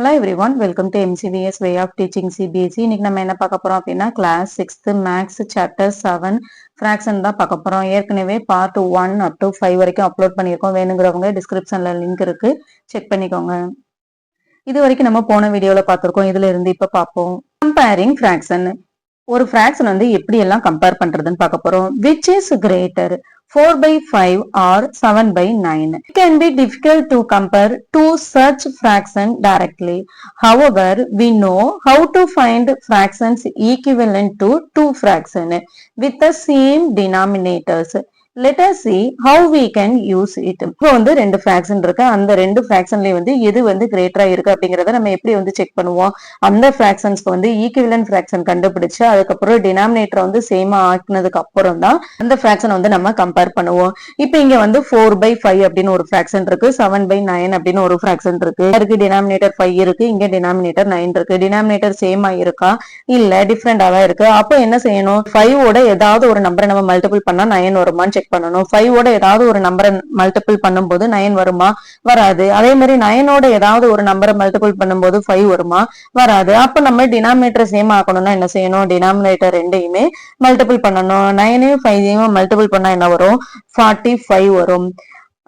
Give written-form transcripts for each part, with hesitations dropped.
Hello everyone, welcome to MCVS way of teaching CBSE. இன்னைக்கு நம்ம என்ன பார்க்க போறோம் அப்படின்னா class 6th maths chapter 7 fraction தான் பார்க்க போறோம். ஏற்கனவே பார்ட் 1 up to 5 வரைக்கும் அப்லோட் பண்ணியிருக்கோம். வேணுங்கிறவங்க டிஸ்கிரிப்ஷன்ல லிங்க் இருக்கு, செக் பண்ணிக்கோங்க. இது வரைக்கும் நம்ம போன வீடியோல பார்த்திருக்கோம். இதுல இருந்து இப்ப பார்ப்போம். Comparing fraction. ஒரு ஃபிராக்ஷன் வந்து எப்படி எல்லாம் கம்பேர் பண்றதுன்னு பார்க்க போறோம். which is greater 4/5 or 7/9. It can be difficult to compare two such fractions directly. However, we know how to find fractions equivalent to two fractions with the same denominators. Let us see how we can use it. இப்போ வந்து ரெண்டு fraction இருக்கு. அந்த ரெண்டு ஃபிராக்ஷன்லயே வந்து எது வந்து கிரேட்டரா இருக்கு அப்படிங்கறத நம்ம எப்படி வந்து செக் பண்ணுவோம். அந்த ஃபிராக்ஷன்ஸ்க்கு வந்து ஈக்குவலன்ட் ஃபிராக்ஷன் கண்டுபிடிச்சு அதுக்கப்புறம் டினாமினேட்டர் வந்து சேமா ஆக்கினதுக்கு அப்புறம் தான் அந்த ஃபிராக்ஷன் வந்து நம்ம கம்பேர் பண்ணுவோம். இப்போ இங்க வந்து 4/5 அப்படின்னு ஒரு ஃபிராக்ஷன் இருக்கு, 7/9 அப்படின்னு ஒரு ஃபிராக்ஷன் இருக்கு. இருக்கு டினாமினேட்டர் 5 இருக்கு, இங்க டினாமினேட்டர் 9 இருக்கு. டினாமினேட்டர் சேமா இருக்கா இல்ல டிஃபரெண்டா தான் இருக்கு. அப்போ என்ன செய்யணும், 5 ஓட ஏதாவது ஒரு நம்பரை நம்ம மல்டிபிள் பண்ணா 9 வருமான்னு செக் பண்ணணும். 5 ஓட ஏதாவது ஒரு நம்பரை மல்டிபிள் பண்ணும்போது 9 வருமா, வராது. அதே மாதிரி 9 ஓட ஏதாவது ஒரு நம்பரை மல்டிபிள் பண்ணும்போது 5 வருமா, வராது. அப்ப நம்ம டினாமினேட்டர் சேம் ஆக்கணும்னா என்ன செய்யணும், டினாமினேட்டர் ரெண்டையுமே மல்டிபிள் பண்ணணும். 9ஐயும் 5ஐயும் மல்டிபிள் பண்ணா என்ன வரும், 45 வரும்.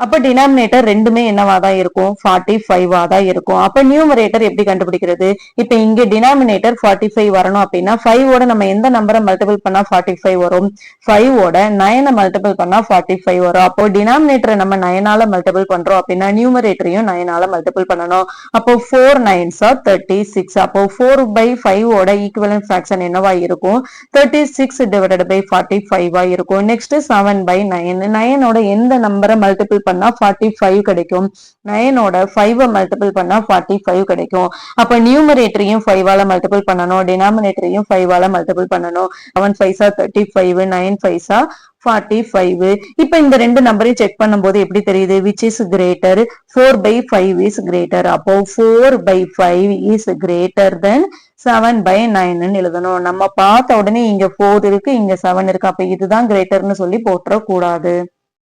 அப்ப டினாமினேட்டர் ரெண்டுமே என்னவாதான் இருக்கும், 45 தான் இருக்கும். அப்ப நியூமரேட்டர் எப்படி கண்டுபிடிக்கிறது, இப்ப இங்க டினாமினேட்டர் 45 வரணும் அப்படின்னா 5 ஓட நம்ம எந்த நம்பரை மல்டிபிள் பண்ணா 45 வரும், 5 ஓட 9 மல்டிபிள் பண்ணா 45 வரும். அப்போ டினாமினேட்டரை நம்ம 9ஆல மல்டிபிள் பண்றோம் அப்படின்னா நியூமரேட்டரையும் 9ஆல மல்டிபிள் பண்ணணும். அப்போ 4 9s are 36. அப்போ 4/5 ஓட ஈக்குவலன்ட் ஃபிராக்ஷன் என்னவா இருக்கும், 36 divided by 45 இருக்கும். நெக்ஸ்ட் 7/9. 9 ஓட எந்த நம்பரை மல்டிபிள் பண்ணா 45 கிடைக்கும், 9 ஓட 5 மல்டிபிள் பண்ணா 45 கிடைக்கும். அப்ப நியூமரேட்டரையும் 5ஆல மல்டிபிள் பண்ணணும், டினாமினேட்டரையும் 5ஆல மல்டிபிள் பண்ணணும். 7 5s are 35, 9 5s are 45. இப்ப இந்த ரெண்டு நம்பரையும் செக் பண்ணும்போது எப்படி தெரியுது, which is greater, 4/5 is greater. அப்போ 4/5 is greater than 7/9 எழுதணும். நம்ம பார்த்த உடனே இங்க 4 இருக்கு, இங்க 7 இருக்கு, அப்ப இதுதான் கிரேட்டர்னு சொல்லி போட்டுற கூடாது.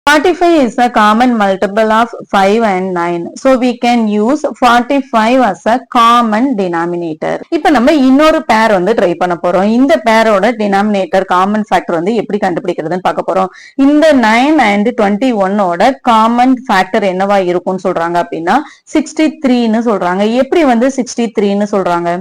45 is a common multiple of 5 and 9. So we can use 45 as a common denominator. இப்ப நம்ம இன்னொரு பேர் வந்து ட்ரை பண்ண போறோம். இந்த பேரோட டினாமினேட்டர் காமன் ஃபேக்டர் வந்து எப்படி கண்டுபிடிக்கிறதுன்னு பார்க்க போறோம். இந்த 9 and 21 ஓட காமன் ஃபேக்டர் என்னவா இருக்கும்னு சொல்றாங்க அப்படின்னா 63ன்னு சொல்றாங்க. எப்படி வந்து 63ன்னு சொல்றாங்க,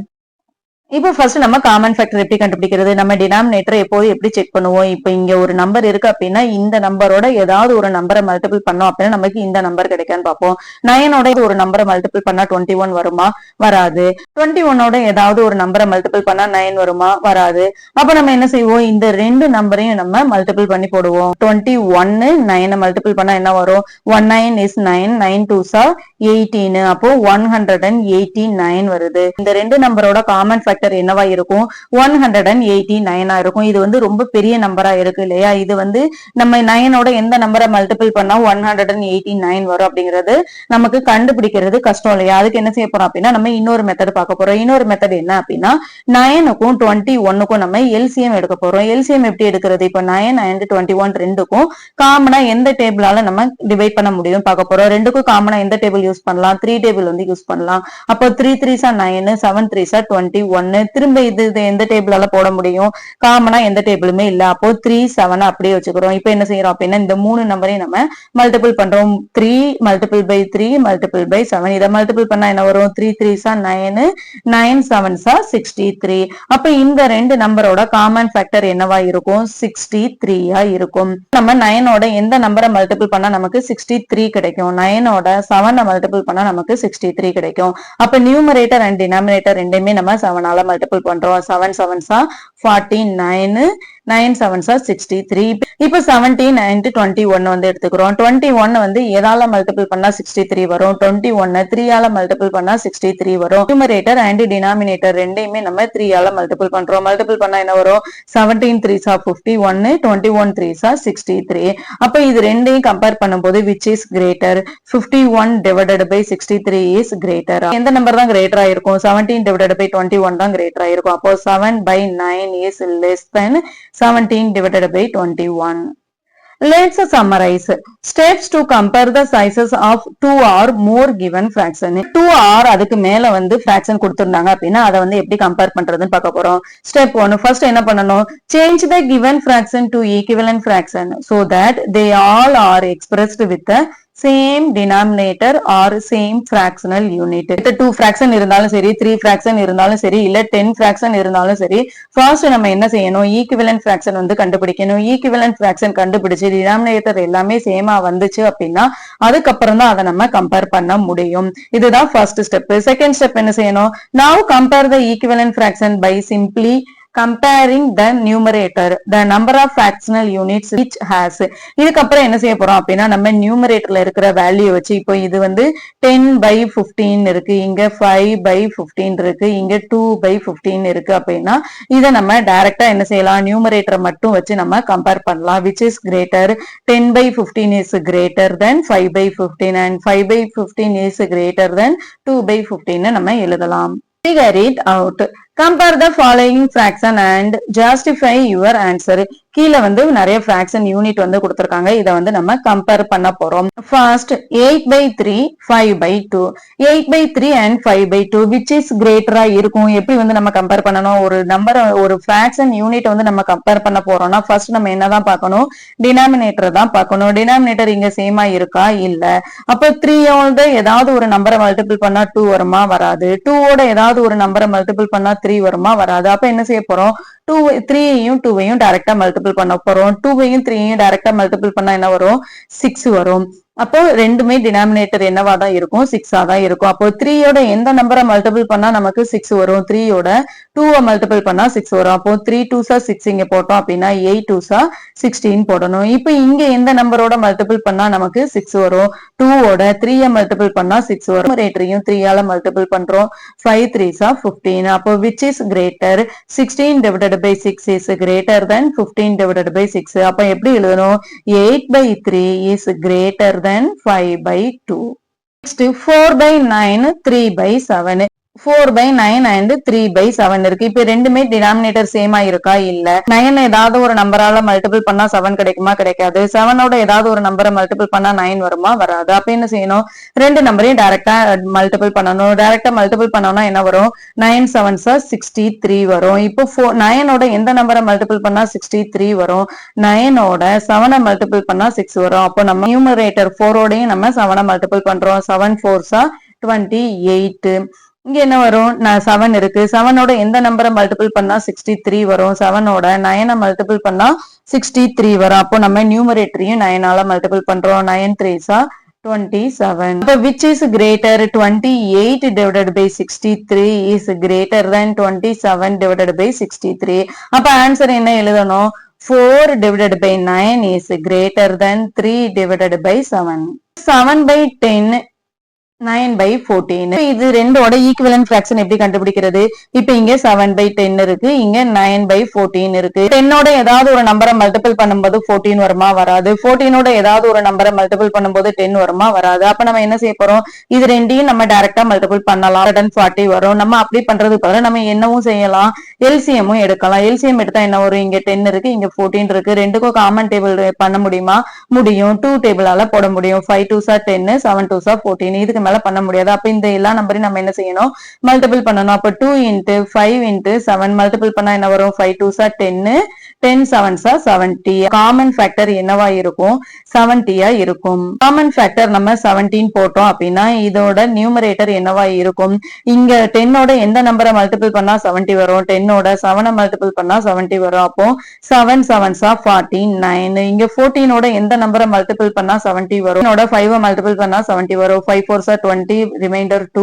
இப்போ ஃபர்ஸ்ட் நம்ம காமன் ஃபேக்டர் எப்படி கண்டுபிடிக்கிறது, நம்ம டினாமினேட்டர் எப்போதும் எப்படி செக் பண்ணுவோம். இப்போ இங்க ஒரு நம்பர் இருக்கு அப்படின்னா இந்த நம்பரோட ஏதாவது ஒரு நம்பரை மல்டிபிள் பண்ணோம் அப்படின்னா நமக்கு இந்த நம்பர் கிடைக்கான்னு பார்ப்போம். 9ஓட ஒரு நம்பரை மல்டிபிள் பண்ணா 21 வருமா, வராது. 21ஓட ஏதாவது ஒரு நம்பரை மல்டிபிள் பண்ணா 9 வருமா, வராது. அப்ப நம்ம என்ன செய்வோம், இந்த ரெண்டு நம்பரையும் நம்ம மல்டிபிள் பண்ணி போடுவோம். 21 9 மல்டிபிள் பண்ணா என்ன வரும், 19 is 9, 9 2s are 18. அப்போ 189 வருது. இந்த ரெண்டு நம்பரோட காமன் ஃபேக்டர் என்னவா இருக்கும், 189 இருக்கும். இது வந்து ரொம்ப பெரிய நம்பரா இருக்கு இல்லையா, இது வந்து நம்ம 9ஓட எந்த நம்பரை மல்டிபிள் பண்ணா 189 வரும் அப்படிங்கிறது நமக்கு கண்டுபிடிக்கிறது கஷ்டம் இல்லையா. அதுக்கு என்ன செய்ய போறோம் அப்படின்னா நம்ம இன்னொரு மெத்தட் பார்க்க போறோம். இன்னொரு மெத்தட் என்ன அப்படின்னா 9க்கும் 21க்கும் நம்ம எல்சிஎம் எடுக்க போறோம். எல்சிஎம் எப்படி எடுக்கிறது, இப்ப 9 and 21 ரெண்டுக்கும் காமனா எந்த டேபிளால நம்ம டிவைட் பண்ண முடியும் பார்க்க போறோம். ரெண்டுக்கும் காமனா எந்த டேபிள் யூஸ் பண்ணலாம், 3 டேபிள் வந்து யூஸ் பண்ணலாம். அப்போ 3 3s are 9, 7 3s are 21. திரும்ப இது எந்த டேபிளால போட முடியும், காமனா எந்த டேபிளுமே இல்ல. அப்போ 3 7 அப்படியே வச்சுக்கிறோம். இப்ப என்ன செய்யறோம் அப்படின்னா இந்த மூணு நம்பரையும் நம்ம மல்டிபிள் பண்றோம். 3 multiple by 3 multiple by 7. இதை மல்டிபிள் பண்ணா என்ன வரும், 3 3s are 9, 9 7s are 63. அப்ப இந்த ரெண்டு நம்பரோட காமன் ஃபேக்டர் என்னவா இருக்கும், 63 இருக்கும். நம்ம 9ஓட எந்த நம்பரை மல்டிபிள் பண்ணா நமக்கு 63 கிடைக்கும், 9ஓட 7 மல்டிபிள் பண்ணா நமக்கு 63 கிடைக்கும். அப்ப நியூமரேட்டர் அண்ட் டினாமினேட்டர் ரெண்டையுமே நம்ம 7ஆல மல்டிபிள் பண்றோம். 7 7s are 49, 9 7s are 63. இப்ப 17 and 21 வந்து எடுத்துக்கிறோம். 21 வந்து எதால மல்டிபிள் பண்ணா 63 வரும், 21 3ஆல மல்டிபிள் பண்ணா 63 வரும். நியூமரேட்டர் அண்ட் டினாமினேட்டர் ரெண்டையுமே நம்ம 3ஆல மல்டிபிள் பண்றோம். மல்டிபிள் பண்ணா என்ன வரும், 17 3s are 51, 21 3s are 63. அப்ப இது ரெண்டையும் கம்பேர் பண்ணும்போது which is greater, 51 divided by 63 is greater. எந்த நம்பர் தான் கிரேட்டரா இருக்கும், 17 divided by 21 தான் கிரேட்டரா இருக்கும். அப்போ 7/9 is less than 17 divided by 21. Let's summarize. Steps to compare the sizes of two or more given fraction. 2 or அதுக்கு மேல வந்து fraction கொடுத்திருந்தாங்க அப்படின்னா அதை வந்து எப்படி கம்பேர் பண்றதுன்னு பார்க்க போறோம். Step 1, first என்ன பண்ணணும்? Change the given fraction to equivalent fraction so that they all are expressed with the same denominator or same fractional unit. 2 fraction இருந்தாலும் சரி, 3 fraction இருந்தாலும் சரி, இல்ல 10 fraction இருந்தாலும் சரி, first நம்ம என்ன செய்யணும்? equivalent fraction வந்து கண்டுபிடிக்கணும். equivalent fraction கண்டுபிடிச்சு denominator எல்லாமே சேமா வந்துச்சு அப்படின்னா அதுக்கப்புறம் தான் அதை நம்ம கம்பேர் பண்ண முடியும். இதுதான் first step. second step என்ன செய்யணும்? Now compare the equivalent fraction by simply comparing the numerator, the number of fractional units which has. இதுக்கப்புறம் என்ன செய்ய போறோம் அப்படின்னா நம்ம நியூமரேட்டர்ல இருக்கிற வேல்யூ வச்சு, இப்போ இது வந்து 10/15 இருக்கு, இங்க 5/15 இருக்கு, இங்க 2/15 இருக்கு அப்படின்னா இதை நம்ம டைரக்டா என்ன செய்யலாம்? நியூமரேட்டரை மட்டும் வச்சு நம்ம கம்பேர் பண்ணலாம். which is greater? 10/15 is greater than 5/15 and 5/15 is greater than 2/15 நம்ம எழுதலாம். Figure it out. Compare the following fraction and justify your answer. கீழ வந்து நிறைய fraction unit வந்து கொடுத்திருக்காங்க. இதை வந்து நம்ம கம்பேர் பண்ண போறோம். First 8/3 5/2. 8/3 and 5/2 which is greater இருக்கும். எப்படி வந்து நம்ம கம்பேர் பண்ணணும்? ஒரு நம்பர், ஒரு fraction unit வந்து நம்ம கம்பேர் பண்ண போறோம்னா ஃபர்ஸ்ட் நம்ம என்னதான் பார்க்கணும்? டினாமினேட்டர் தான் பார்க்கணும். டினாமினேட்டர் இங்க சேமா இருக்கா? இல்ல. அப்ப 3 ஓட ஏதாவது ஒரு நம்பரை மல்டிபிள் பண்ணா 2 வருமா? வராது. 2 ஓட ஏதாவது ஒரு நம்பரை மல்டிபிள் பண்ணா 3 வருமா? வராது. அப்ப என்ன செய்ய போறோம்? 3யும் 2வையும் டைரக்டா மல்டிபிள் பண்ண போறோம். 2வையும் 3யும் டைரக்டா மல்டிபிள் பண்ணா என்ன வரும்? 6 வரும். அப்போ ரெண்டுமே டினாமினேட்டர் என்னவா தான் இருக்கும்? 6 தான் இருக்கும். அப்போ 3யோட எந்த நம்பரை மல்டிபிள் பண்ணா நமக்கு 6 வரும்? 3யோட 2வை மல்டிபிள் பண்ணா 6 வரும். அப்போ 3 2s 6 இங்க போட்டோம் அப்படின்னா 8 2s 16 போடணும். இப்போ இங்க எந்த நம்பரோட மல்டிபிள் பண்ணா நமக்கு 6 வரும்? 2வோட 3யை மல்டிபிள் பண்ணா 6 வரும். நியூமரேட்டரையும் 3ஆல மல்டிபிள் பண்றோம். 5 3s 15. அப்போ which is greater? 16 divided by 6 is greater than 15 divided by 6. அப்ப எப்படி எழுதணும்? 8/3 is greater than 5/2. Next 4/9 3/7. 4/9 and 3/7 இருக்கு. இப்ப ரெண்டுமே டினாமினேட்டர் சேமா இருக்கா? இல்ல. 9 ஏதாவது ஒரு நம்பரால மல்டிபிள் பண்ணா 7 கிடைக்குமா? கிடைக்காது. 7ஓட ஏதாவது ஒரு நம்பரை மல்டிபிள் பண்ணா 9 வருமா? வராது. அப்ப என்ன செய்யணும்? ரெண்டு நம்பரையும் டைரக்டா மல்டிபிள் பண்ணணும். டைரக்டா மல்டிபிள் பண்ணோம்னா என்ன வரும்? 9 7s 63 வரும். இப்போ 9ஓட எந்த நம்பரை மல்டிபிள் பண்ணா 63 வரும்? 9ஓட 7 மல்டிபிள் பண்ணா 6 வரும். அப்போ நம்ம நியூமரேட்டர் 4ஓடையும் நம்ம 7 மல்டிபிள் பண்றோம். 7 4s 28. இங்க என்ன வரும்? 7 இருக்கு. 7ஓட எந்த நம்பரை மல்டிபிள் பண்ணா 63 வரும்? 7ஓட 9 மல்டிபிள் பண்ணா 63 வரும். அப்போ நம்ம நியூமரேட்டரையும் 9ஆல மல்டிபிள் பண்றோம். 9 3s 27. அப்ப which is greater? 28 divided by 63 is greater than 27 divided by 63. அப்ப ஆன்சர் என்ன எழுதணும்? 4 divided by 9 is greater than 3 divided by 7. 7/10 9/14. இது ரெண்டோட ஈக்குவலன்ட் ஃபிராக்ஷன் எப்படி கண்டுபிடிக்கிறது? இப்ப இங்க 7/10 இருக்கு, இங்க 9/14 இருக்கு. 10ஓட ஏதாவது ஒரு நம்பரை மல்டிபிள் பண்ணும்போது 14 வருமா? வராது. 14ஓட ஏதாவது ஒரு நம்பரை மல்டிபிள் பண்ணும்போது 10 வருமா? வராது. அப்ப நம்ம என்ன செய்ய போறோம்? இது ரெண்டையும் நம்ம டைரக்டா மல்டிபிள் பண்ணலாம். 140 வரும். நம்ம அப்படி பண்றது பதிலா நம்ம என்னவும் செய்யலாம்? எல்சிஎம்மும் எடுக்கலாம். எல்சிஎம் எடுத்தா என்ன வரும்? இங்க 10 இருக்கு, இங்க 14 இருக்கு. ரெண்டுக்கும் காமன் டேபிள் பண்ண முடியுமா? முடியும். 2 டேபிளால போட முடியும். 5 2s 10 7 2s 14. இதுக்கு மேல பண்ண முடியாது. அப்ப இந்த எல்லா நம்பரையும் நம்ம என்ன செய்யணும்? மல்டிபிள் பண்ணணும். அப்ப 2 into 5 into 7 மல்டிபிள் பண்ணா என்ன வரும்? 5 2s 10 10 7s 70. காமன் ஃபேக்டர் என்னவா இருக்கும்? 70 இருக்கும். காமன் ஃபேக்டர் நம்ம 17 போட்டோம் அப்படின்னா இதோட நியூமரேட்டர் என்னவா இருக்கும்? இங்க 10ஓட எந்த நம்பரை மல்டிபிள் பண்ணா 70 வரும்? 10ஓட 7 மல்டிபிள் பண்ணா 70 வரும். அப்போ 7 7s 49. இங்க 14ஓட எந்த நம்பரை மல்டிபிள் பண்ணா 70 வரும்? 5 மல்டிபிள் பண்ணா 70 வரும். 5 4s 20, reminder 2.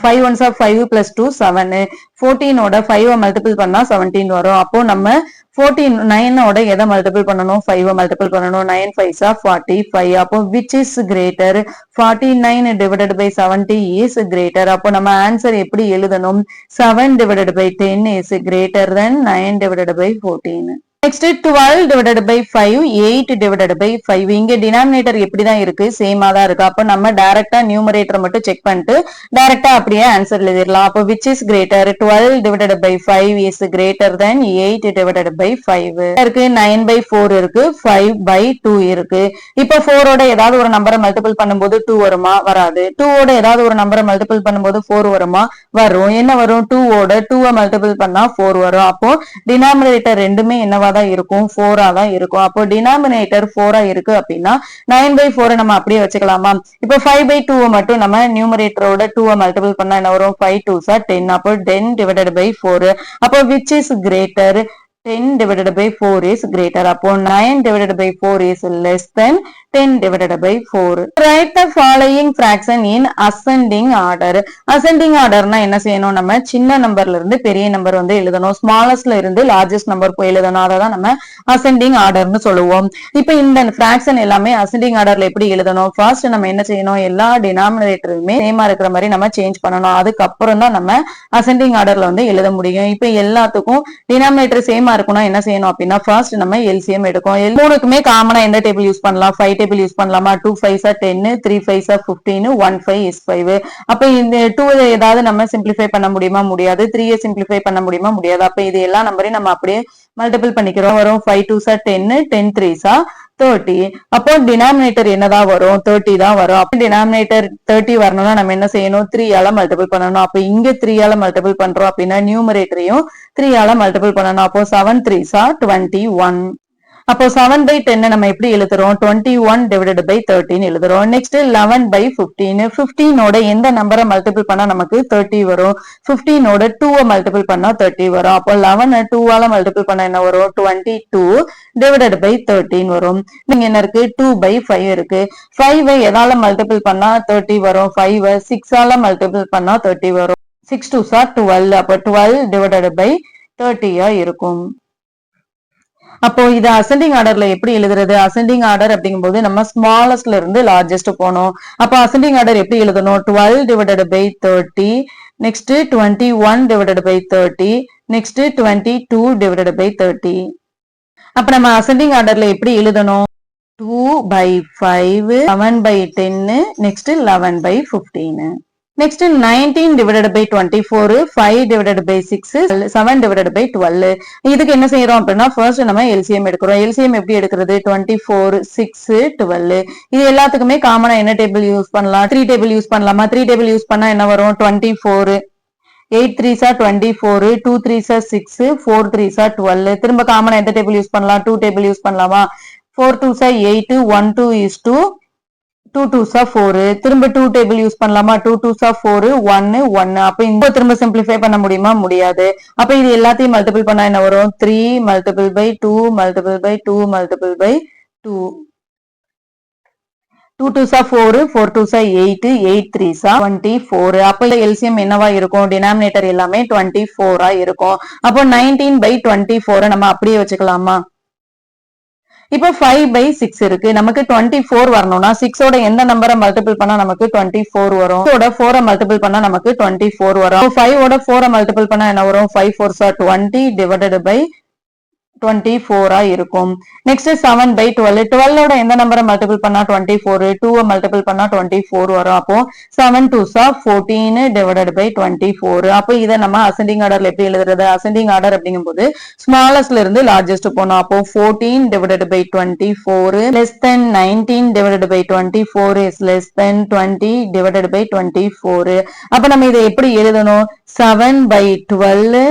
5 1s 5 plus 2 7. 14ஓட 5 multiple பண்ணா 17 வரும். அப்போ நம்ம 9ஓட எதை மல்டிபிள் பண்ணணும்? 5 மல்டிபிள் பண்ணணும். 9 5s 45. அப்போ which is greater? 49 divided by 70 is greater. அப்போ நம்ம ஆன்சர் எப்படி எழுதணும்? 7 divided by 10 is greater than 9 divided by 14. Next 12 divided by 5, 8 divided by 5. இங்க denominator எப்படிதான் இருக்கு? சேமா தான் இருக்கு. அப்ப நம்ம டைரக்டா நியூமரேட்டர் மட்டும் செக் பண்ணிட்டு டைரக்டா அப்படியே ஆன்சர் எழுதிடலாம். அப்ப which is greater? 12 divided by 5 is greater than 8 divided by 5. இருக்கு 9 by 4 இருக்கு, 5 by 2 இருக்கு. இப்ப 4 ஓட ஏதாவது ஒரு நம்பரை மல்டிபிள் பண்ணும்போது 2 வருமா? வராது. 2 ஓட ஏதாவது ஒரு நம்பரை மல்டிபிள் பண்ணும்போது 4 வருமா? வரும். என்ன வரும்? 2 ஓட 2 மல்டிபிள் பண்ணா 4 வரும். அப்போ டினாமினேட்டர் ரெண்டுமே என்னவா தான் இருக்கும்? 4 தான் இருக்கும். அப்போ டினாமினேட்டர் 4 இருக்கு அப்படின்னா 9 by 4 நம்ம அப்படியே வச்சுக்கலாமா? இப்போ 5 by 2 மட்டும் நம்ம நியூமரேட்டரோட 2 மல்டிபிள் பண்ணா என்ன வரும்? 5 2s are 10. அப்போ 10 divided by 4. அப்போ which is greater? 10 divided by 4 is greater. அப்போ 9 divided by 4 is less than 10 divided by 4. Write the following fraction in ascending order. Ascending order னா என்ன செய்யணும்? நம்ம சின்ன நம்பர்ல இருந்து பெரிய நம்பர் வந்து எழுதணும். ஸ்மாலஸ்ட்ல இருந்து லார்ஜஸ்ட் நம்பர் போய் எழுதணும். அதான் நம்ம அசெண்டிங் ஆர்டர்னு சொல்லுவோம். இப்போ இந்த fraction எல்லாமே அசெண்டிங் ஆர்டர்ல எப்படி எழுதணும்? ஃபர்ஸ்ட் நம்ம என்ன செய்யணும்? எல்லா டினாமினேட்டருமே சேமா இருக்கிற மாதிரி நம்ம சேஞ்ச் பண்ணணும். அதுக்கப்புறம் தான் நம்ம அசெண்டிங் ஆர்டர்ல வந்து எழுத முடியும். இப்போ எல்லாத்துக்கும் டினாமினேட்டர் சேமா இருக்கணும். என்ன செய்யணும் அப்படின்னா ஃபர்ஸ்ட் நம்ம எல்சிஎம் எடுக்கும். மூணுக்குமே காமனா எந்த டேபிள் யூஸ் பண்ணலாம்? 5 டேபிள் யூஸ் பண்ணலாமா? 2 5s are 10, 3 5s are 15, 1 5 is 5. அப்ப இந்த 2 ஏதாவது நம்ம சிம்பிளிஃபை பண்ண முடியுமா? முடியாது. 3 சிம்பிளிஃபை பண்ண முடியுமா? முடியாது. அப்ப இது எல்லா நம்பரையும் நம்ம அப்படியே மல்டிபிள் பண்ணிக்கிறோம். வரும் 5 2s are 10, 10 3s are 30. அப்போ டினாமினேட்டர் என்னதான் வரும்? 30 தான் வரும். அப்ப டினாமினேட்டர் 30 வரணும்னா நம்ம என்ன செய்யணும்? 3 ஆல மல்டிபிள் பண்ணணும். அப்ப இங்க 3 ஆல மல்டிபிள் பண்றோம் அப்படின்னா நியூமரேட்டரையும் 3 ஆல மல்டிபிள் பண்ணணும். அப்போ 7 3s are 21. அப்போ 7 by 10 நம்ம எப்படி எழுதுறோம்? 21 divided by 13 எழுதுறோம். Next 11 by 15. 15 ஓட எந்த நம்பரை மல்டிபிள் பண்ணா நமக்கு 30 வரும்? 15 ஓட 2 மல்டிபிள் பண்ணா 30 வரும். அப்போ 11 2 ஆல மல்டிபிள் பண்ணா என்ன வரும்? 22 divided by 13 வரும். நீங்க என்ன இருக்கு? 2 by 5 இருக்கு. 5 எதால மல்டிபிள் பண்ணா 30 வரும்? 5 6 ஆல மல்டிபிள் பண்ணா 30 வரும். 6 2s are 12. அப்போ 12 divided by 30 இருக்கும். அப்போ இது அசெண்டிங் ஆர்டர்ல எப்படி எழுதுறது? அசெண்டிங் ஆர்டர் அப்படிங்கும்போது நம்ம ஸ்மாலஸ்ட்ல இருந்து லார்ஜஸ்ட் போனோம். அப்போ அசெண்டிங் ஆர்டர் எப்படி எழுதணும்? 12 divided by 30, next 21 divided by 30, next 22 divided by 30. அப்ப நம்ம அசெண்டிங் ஆர்டர்ல எப்படி எழுதணும்? 2 by 5, 7 by 10, next 11 by 15. Next 19 divided by 24, 5 divided by 6, 7 divided by 12. இதுக்கு என்ன செய்யறோம் அப்படின்னா ஃபர்ஸ்ட் நம்ம எல்சிஎம் எடுக்கிறோம். எல்சிஎம் எப்படி எடுக்கிறது? 24, 6, 12. இது எல்லாத்துக்குமே காமனா என்ன டேபிள் யூஸ் பண்ணலாம்? 3 டேபிள் யூஸ் பண்ணலாமா? 3 டேபிள் யூஸ் பண்ணா என்ன வரும்? 24, 8 3s are 24, 2 3s are 6, 4 3s are 12. திரும்ப காமனா எந்த டேபிள் யூஸ் பண்ணலாம்? 2 டேபிள் யூஸ் பண்ணலாமா? 4 2s are 8, 1 2 is 2, 2 2s are 4. திரும்ப 2 டேபிள் யூஸ் பண்ணலாமா? 2 2s are 4, 1 1. அப்ப இந்த திரும்ப சிம்பிளிஃபை பண்ண முடியுமா? முடியாது. அப்ப இது எல்லாத்தையும் மல்டிபிள் பண்ணா என்ன வரும்? 3 multiple by 2 multiple by 2 multiple by 2. 2 2s are 4, 4 2s are 8, 8 3s are 24. அப்ப எல்சிஎம் என்னவா இருக்கும்? டினாமினேட்டர் எல்லாமே 24 இருக்கும். அப்போ 19 by 24 நம்ம அப்படியே வச்சுக்கலாமா? இப்போ 5 by 6 இருக்கு. நமக்கு 24 வரணும்னா 6 ஓட எந்த நம்பரை மல்டிபிள் பண்ணா நமக்கு 24 வரும்? 6 ஓட 4 மல்டிபிள் பண்ணா நமக்கு 24 வரும். 5 ஓட 4 மல்டிபிள் பண்ணா என்ன வரும்? 5 4s are 20 divided by 24 இருக்கும். Next 7 by 12. 12 ஓட எந்த நம்பரை மல்டிபிள் பண்ணா 24? 2 மல்டிபிள் பண்ணா 24 வரும். அப்போ 7 2s are 14 divided by 24. அப்போ இதை நம்ம அசெண்டிங் ஆர்டர்ல எப்படி எழுதுறது? அசெண்டிங் ஆர்டர் அப்படிங்கும்போது ஸ்மாலஸ்ட்ல இருந்து லார்ஜஸ்ட் போனோம். அப்போ 14 divided by 24 less than 19 divided by 24 is less than 20 divided by 24. அப்ப நம்ம இதை எப்படி எழுதணும்? 7 by 12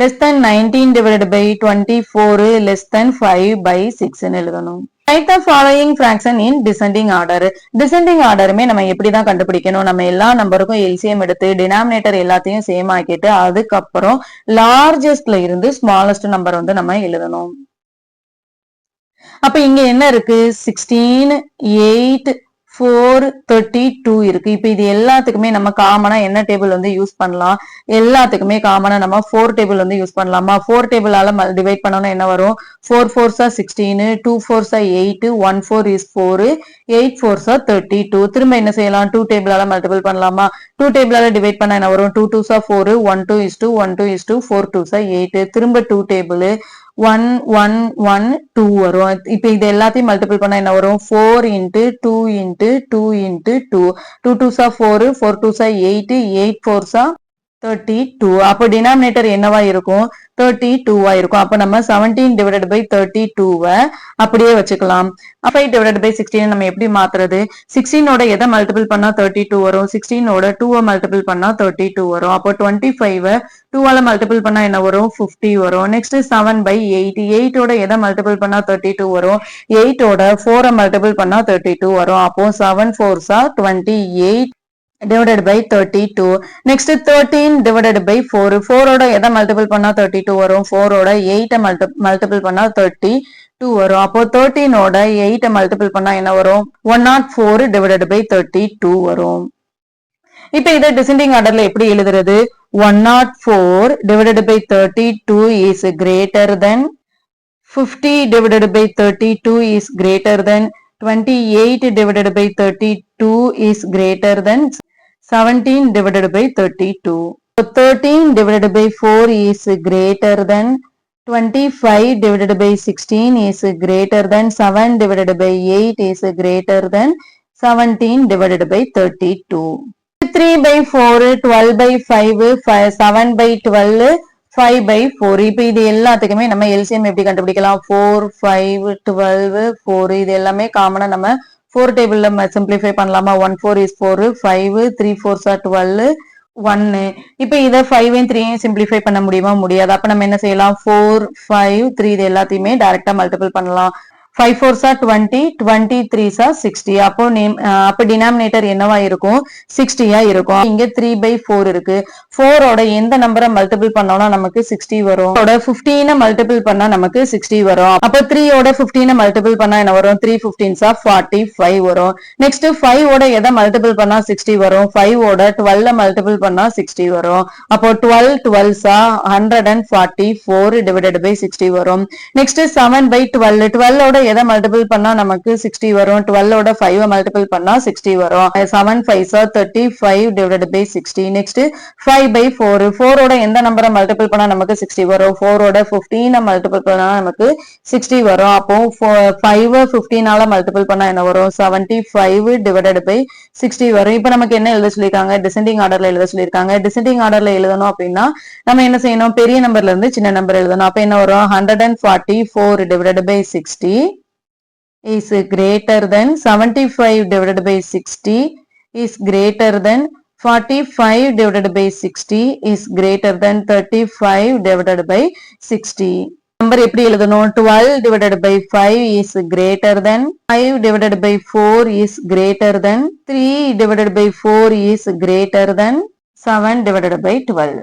less than 19 divided by 24 less than 5 by 6 ன்னு எழுதணும். Write the following fraction in descending order. Descending orderமே நம்ம எப்படிதான் கண்டுபிடிக்கணும்? நம்ம எல்லா நம்பருக்கும் எல்சிஎம் எடுத்து டினாமினேட்டர் எல்லாத்தையும் சேம் ஆக்கிட்டு அதுக்கப்புறம் லார்ஜஸ்ட்ல இருந்து ஸ்மாலஸ்ட் நம்பர் வந்து நம்ம எழுதணும். அப்ப இங்க என்ன இருக்கு? 16, 8, 432 இருக்கு. இப்ப இது எல்லாத்துக்குமே நம்ம காமனா என்ன டேபிள் வந்து யூஸ் பண்ணலாம்? எல்லாத்துக்குமே காமனா நம்ம 4 டேபிள் வந்து யூஸ் பண்ணலாமா? 4 டேபிளால டிவைட் பண்ணோம்னா என்ன வரும்? 4 4s are 16, 2 4s are 8, 1 4 is 4, 8 4s are 32. திரும்ப என்ன செய்யலாம்? 2 டேபிளால மல்டிபிள் பண்ணலாமா? 2 டேபிளால டிவைட் பண்ணா என்ன வரும்? 2 2s are 4, 1 2 is 2, 1 2 is 2, 4 2s are 8. திரும்ப 2 டேபிள் 1 1 1 2 வரும். இப்ப இது எல்லாத்தையும் மல்டிபிள் பண்ணா என்ன வரும்? 4 into 2 into 2 into 2. 2 2s are 4, 4 2s are 8, 8 4s are 32. அப்போ டினாமினேட்டர் என்னவா இருக்கும்? 32 இருக்கும். அப்ப நம்ம 17 divided by 32 அப்படியே வச்சுக்கலாம். 5 divided by 16 நம்ம எப்படி மாத்துறது? 16 ஓட எதை மல்டிபிள் பண்ணா 32 வரும்? 16 ஓட 2 மல்டிபிள் பண்ணா 32 வரும். அப்போ 25 2 மல்டிபிள் பண்ணா என்ன வரும்? 50 வரும். Next 7 by 8. 8 ஓட எதை மல்டிபிள் பண்ணா 32 வரும்? 8 ஓட 4 மல்டிபிள் பண்ணா 32 வரும். அப்போ 7 4s are 28 divided by 32. next 13 divided by 4. 4 ஓட எதை மல்டிபிள் பண்ணா 32 வரும்? 4 ஓட 8 மல்டிபிள் பண்ணா 32 வரும். அப்போ 13 ஓட 8 மல்டிபிள் பண்ணா என்ன வரும்? 104 divided by 32 வரும். இப்ப இதை டிசெண்டிங் ஆர்டர்ல எப்படி எழுதுறது? 104 divided by 32 is greater than 50 divided by 32 is greater than 28 divided by 32 is greater than 17 divided by 32. So 13 divided by 4 is greater than 25 divided by 16 is greater than 7 divided by 8 is greater than 17 divided by 32. 3 by 4, 12 by 5, 7 by 12, 5 by 4. இப்ப இது எல்லாத்துக்குமே நம்ம LCM எப்படி கண்டுபிடிக்கலாம்? 4, 5, 12, 4 இது எல்லாமே காமனா நம்ம 4 டேபிள்ல சிம்பிளிஃபை பண்ணலாமா? 1 4 is 4, 5, 3 4s are 12, 1. இப்ப இதை 5 3 சிம்பிளிஃபை பண்ண முடியுமா? முடியாது. அப்ப நம்ம என்ன செய்யலாம்? 4 5 3 இது எல்லாத்தையுமே டைரக்டா மல்டிபிள் பண்ணலாம். 5 4s are 20, 23s are 60. அப்போ டினாமினேட்டர் என்னவா இருக்கும்? 60 இருக்கும். இங்க 3 by 4 இருக்கு. 4 ஓட எந்த நம்பரை மல்டிபிள் பண்ணோம்னா நமக்கு 60 வரும்? 15 மல்டிபிள் பண்ணா நமக்கு 60 வரும். அப்போ 3 ஓட 15 மல்டிபிள் பண்ணா என்ன வரும்? 3 15s are 45 வரும். நெக்ஸ்ட் 5 ஓட எதை மல்டிபிள் பண்ணா 60 வரும்? 5 ஓட 12 மல்டிபிள் பண்ணா 60 வரும். அப்போ 12 12s are 144 divided by 60 வரும். Next 7 by 12. 12 ஓட எதை மல்டிபிள் பண்ணா நமக்கு 60 வரும்? 12 ஓட 5 மல்டிபிள் பண்ணா 60 வரும். 7 5s are 35 divided by 60. Next 5 by 4. 4 ஓட எந்த நம்பரை மல்டிபிள் பண்ணா நமக்கு 60 வரும்? 4 ஓட 15 மல்டிபிள் பண்ணா நமக்கு 60 வரும். அப்போ 5 15 மல்டிபிள் பண்ணா என்ன வரும்? 75 divided by 60 வரும். இப்ப நமக்கு என்ன எழுத சொல்லிருக்காங்க? டிசெண்டிங் ஆர்டர்ல எழுத சொல்லிருக்காங்க. டிசெண்டிங் ஆர்டர்ல எழுதணும் அப்படின்னா நம்ம என்ன செய்யணும்? பெரிய நம்பர்ல இருந்து சின்ன நம்பர் எழுதணும். அப்ப என்ன வரும்? 144 divided by 60 is greater than 75 divided by 60 is greater than 45 divided by 60 is greater than 35 divided by 60. Number எப்படி எழுதணும்? 12 divided by 5 is greater than 5 divided by 4 is greater than 3 divided by 4 is greater than 7 divided by 12.